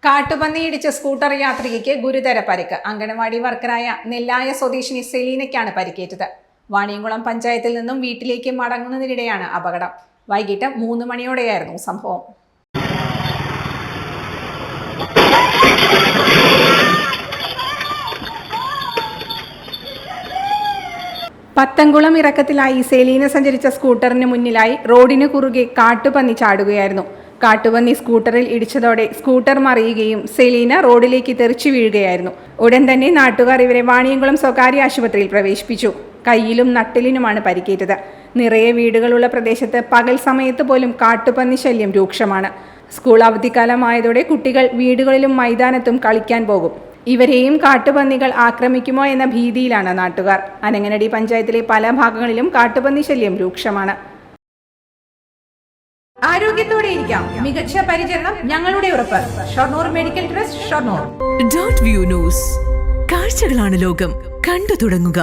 കാട്ടുപന്നി ഇടിച്ച സ്കൂട്ടർ യാത്രികയ്ക്ക് ഗുരുതര പരിക്ക്. അംഗനവാടി വർക്കറായ നെല്ലായ സ്വദേശിനി സെലീനയ്ക്കാണ് പരിക്കേറ്റത്. വാണിയംകുളം പഞ്ചായത്തിൽ നിന്നും വീട്ടിലേക്ക് മടങ്ങുന്നതിനിടെയാണ് അപകടം. വൈകിട്ട് 3 മണിയോടെയായിരുന്നു സംഭവം. പത്തംകുളം ഇറക്കത്തിലായി സെലീന സഞ്ചരിച്ച സ്കൂട്ടറിന് മുന്നിലായി റോഡിന് കുറുകെ കാട്ടുപന്നി ചാടുകയായിരുന്നു. കാട്ടുപന്നി സ്കൂട്ടറിൽ ഇടിച്ചതോടെ സ്കൂട്ടർ മറിയുകയും സെലീന റോഡിലേക്ക് തെറിച്ചു വീഴുകയായിരുന്നു. ഉടൻ തന്നെ നാട്ടുകാർ ഇവരെ വാണിയംകുളം സ്വകാര്യ ആശുപത്രിയിൽ പ്രവേശിപ്പിച്ചു. കയ്യിലും നട്ടിലിനുമാണ് പരിക്കേറ്റത്. നിറയെ വീടുകളുള്ള പ്രദേശത്ത് പകൽ സമയത്ത് പോലും കാട്ടുപന്നി ശല്യം രൂക്ഷമാണ്. സ്കൂൾ അവധിക്കാലമായതോടെ കുട്ടികൾ വീടുകളിലും മൈതാനത്തും കളിക്കാൻ പോകും. ഇവരെയും കാട്ടുപന്നികൾ ആക്രമിക്കുമോ എന്ന ഭീതിയിലാണ് നാട്ടുകാർ. അനങ്ങനടി പഞ്ചായത്തിലെ പല ഭാഗങ്ങളിലും കാട്ടുപന്നി ശല്യം രൂക്ഷമാണ്. ആരോഗ്യത്തോടെ ഇരിക്കാം, മികച്ച പരിചരണം ഞങ്ങളുടെ ഉറപ്പ്. Shoranur medical trust, Shoranur. .View news. കാഴ്ചകളാണ് ലോകം, കണ്ടു തുടങ്ങുക.